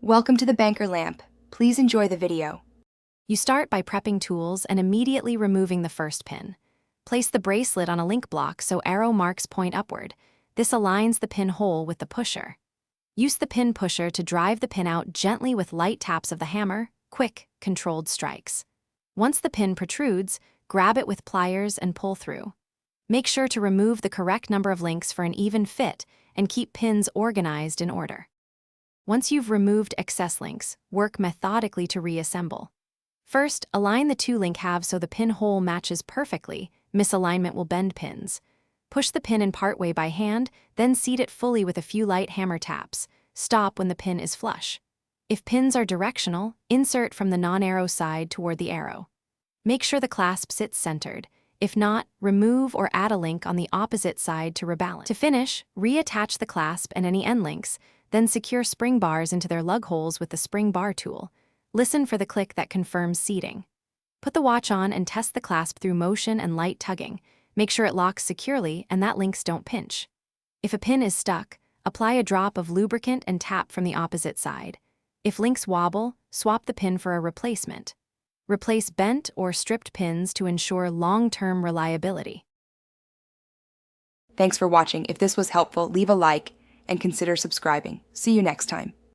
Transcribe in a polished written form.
Welcome to the banker lamp. Please enjoy the video. You start by prepping tools and immediately removing the first pin. Place the bracelet on a link block so arrow marks point upward. This aligns the pin hole with the pusher. Use the pin pusher to drive the pin out gently with light taps of the hammer, quick, controlled strikes. Once the pin protrudes, grab it with pliers and pull through. Make sure to remove the correct number of links for an even fit and keep pins organized in order. Once you've removed excess links, work methodically to reassemble. First, align the two link halves so the pin hole matches perfectly. Misalignment will bend pins. Push the pin in partway by hand, then seat it fully with a few light hammer taps. Stop when the pin is flush. If pins are directional, insert from the non-arrow side toward the arrow. Make sure the clasp sits centered. If not, remove or add a link on the opposite side to rebalance. To finish, reattach the clasp and any end links, then secure spring bars into their lug holes with the spring bar tool. Listen for the click that confirms seating. Put the watch on and test the clasp through motion and light tugging. Make sure it locks securely and that links don't pinch. If a pin is stuck, apply a drop of lubricant and tap from the opposite side. If links wobble, swap the pin for a replacement. Replace bent or stripped pins to ensure long-term reliability. Thanks for watching. If this was helpful, leave a like and consider subscribing. See you next time.